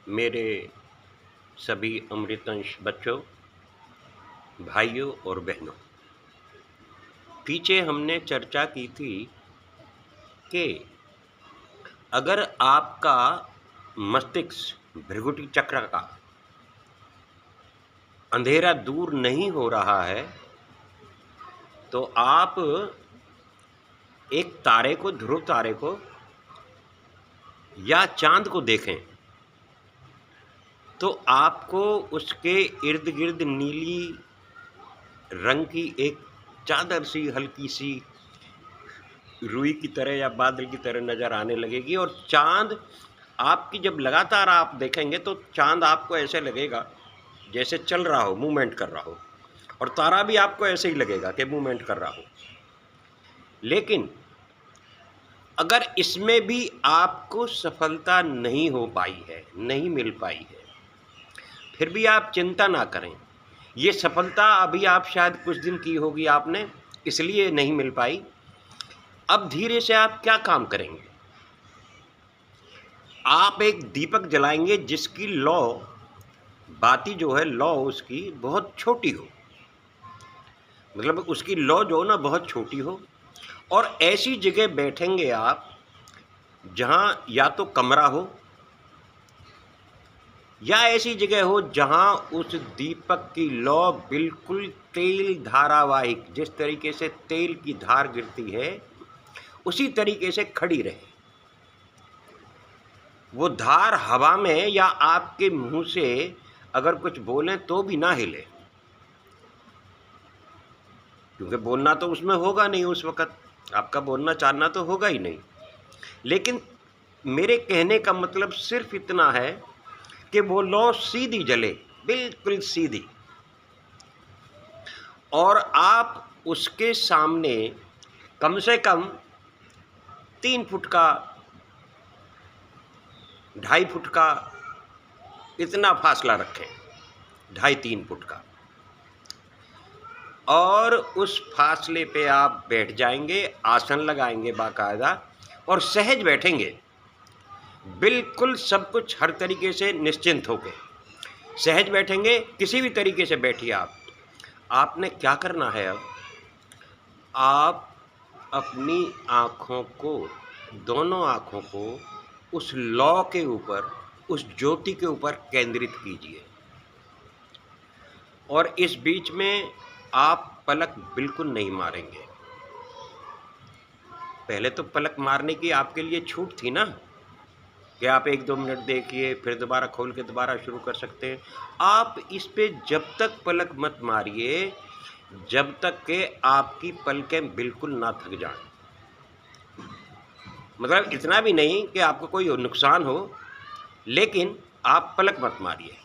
मेरे सभी अमृतंश बच्चों, भाइयों और बहनों, पीछे हमने चर्चा की थी कि अगर आपका मस्तिष्क भृगुटी चक्र का अंधेरा दूर नहीं हो रहा है तो आप एक तारे को, ध्रुव तारे को या चांद को देखें तो आपको उसके इर्द गिर्द नीली रंग की एक चादर सी, हल्की सी रुई की तरह या बादल की तरह नज़र आने लगेगी। और चांद आपकी जब लगातार आप देखेंगे तो चांद आपको ऐसे लगेगा जैसे चल रहा हो, मूवमेंट कर रहा हो, और तारा भी आपको ऐसे ही लगेगा कि मूवमेंट कर रहा हो। लेकिन अगर इसमें भी आपको सफलता नहीं हो पाई है, नहीं मिल पाई है, फिर भी आप चिंता ना करें। ये सफलता अभी आप शायद कुछ दिन की होगी आपने, इसलिए नहीं मिल पाई। अब धीरे से आप क्या काम करेंगे? आप एक दीपक जलाएंगे जिसकी लौ, बाती जो है लौ उसकी बहुत छोटी हो, मतलब उसकी लौ जो ना बहुत छोटी हो, और ऐसी जगह बैठेंगे आप जहां या तो कमरा हो या ऐसी जगह हो जहां उस दीपक की लौ बिल्कुल तेल धारावाहिक, जिस तरीके से तेल की धार गिरती है उसी तरीके से खड़ी रहे। वो धार हवा में या आपके मुंह से अगर कुछ बोलें तो भी ना हिले, क्योंकि बोलना तो उसमें होगा नहीं, उस वक़्त आपका बोलना चाहना तो होगा ही नहीं। लेकिन मेरे कहने का मतलब सिर्फ इतना है कि वो लौ सीधी जले, बिल्कुल सीधी, और आप उसके सामने कम से कम 3 फुट का, 2.5 फुट का इतना फासला रखें, 2.5-3 फुट का, और उस फासले पे आप बैठ जाएंगे, आसन लगाएंगे बाकायदा और सहज बैठेंगे, बिल्कुल सब कुछ हर तरीके से निश्चिंत होके सहज बैठेंगे। किसी भी तरीके से बैठिए आप। आपने क्या करना है अब? आप अपनी आँखों को, दोनों आँखों को उस लौ के ऊपर, उस ज्योति के ऊपर केंद्रित कीजिए, और इस बीच में आप पलक बिल्कुल नहीं मारेंगे। पहले तो पलक मारने की आपके लिए छूट थी ना, कि आप 1-2 मिनट देखिए, फिर दोबारा खोल के दोबारा शुरू कर सकते हैं। आप इस पे जब तक पलक मत मारिए जब तक कि आपकी पलकें बिल्कुल ना थक जाएं। मतलब इतना भी नहीं कि आपको कोई नुकसान हो, लेकिन आप पलक मत मारिए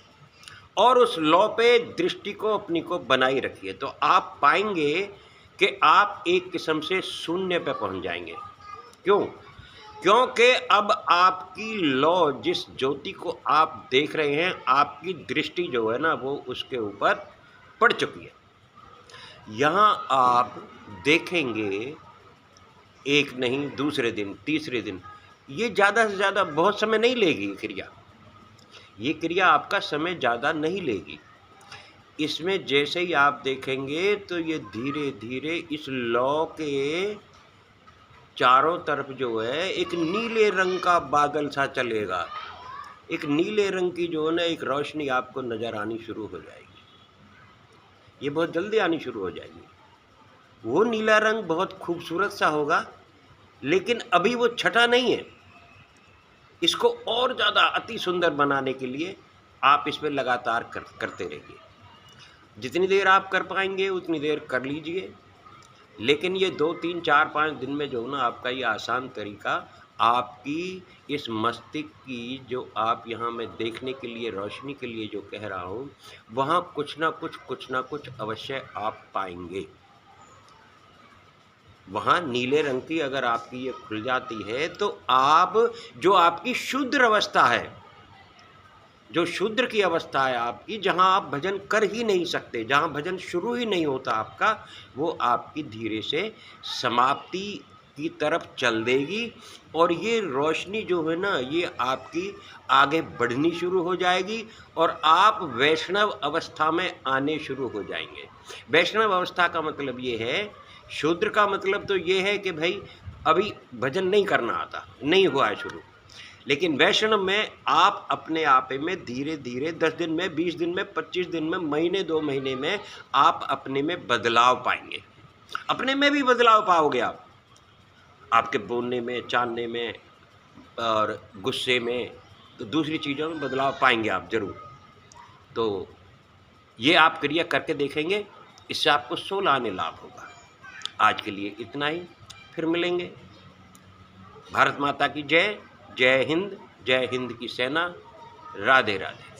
और उस लौ पे दृष्टि को अपनी को बनाए रखिए। तो आप पाएंगे कि आप एक किस्म से शून्य पे पहुंच जाएंगे। क्यों? क्योंकि अब आपकी लौ, जिस ज्योति को आप देख रहे हैं, आपकी दृष्टि जो है ना वो उसके ऊपर पड़ चुकी है। यहाँ आप देखेंगे, एक नहीं, दूसरे दिन, तीसरे दिन, ये ज़्यादा से ज़्यादा बहुत समय नहीं लेगी क्रिया। ये क्रिया आपका समय ज़्यादा नहीं लेगी। इसमें जैसे ही आप देखेंगे तो ये धीरे धीरे इस लौ के चारों तरफ जो है एक नीले रंग का बादल सा चलेगा। एक नीले रंग की जो है ना एक रोशनी आपको नज़र आनी शुरू हो जाएगी। ये बहुत जल्दी आनी शुरू हो जाएगी। वो नीला रंग बहुत खूबसूरत सा होगा, लेकिन अभी वो छटा नहीं है। इसको और ज़्यादा अति सुंदर बनाने के लिए आप इस पर लगातार करते रहिए। जितनी देर आप कर पाएंगे उतनी देर कर लीजिए, लेकिन ये 2, 3, 4, 5 दिन में जो ना आपका ये आसान तरीका आपकी इस मस्तिष्क की, जो आप यहाँ मैं देखने के लिए, रोशनी के लिए जो कह रहा हूँ, वहाँ कुछ ना कुछ अवश्य आप पाएंगे। वहाँ नीले रंग की अगर आपकी ये खुल जाती है तो आप, जो आपकी शुद्र अवस्था है, जो शुद्र की अवस्था है आपकी, जहाँ आप भजन कर ही नहीं सकते, जहाँ भजन शुरू ही नहीं होता आपका, वो आपकी धीरे से समाप्ति की तरफ चल देगी और ये रोशनी जो है ना, ये आपकी आगे बढ़नी शुरू हो जाएगी और आप वैष्णव अवस्था में आने शुरू हो जाएंगे। वैष्णव अवस्था का मतलब ये है, शूद्र का मतलब तो ये है कि भाई अभी भजन नहीं करना आता, नहीं हुआ है शुरू, लेकिन वैष्णव में आप अपने आप में धीरे धीरे 10 दिन में, 20 दिन में, 25 दिन में, महीने 2 महीने में आप अपने में बदलाव पाएंगे। अपने में भी बदलाव पाओगे आप, आपके बोलने में, चालने में और गुस्से में, तो दूसरी चीज़ों में बदलाव पाएंगे आप ज़रूर। तो ये आप क्रिया करके देखेंगे, इससे आपको 16 आने लाभ होगा। आज के लिए इतना ही, फिर मिलेंगे। भारत माता की जय। जय हिंद की सेना। राधे राधे।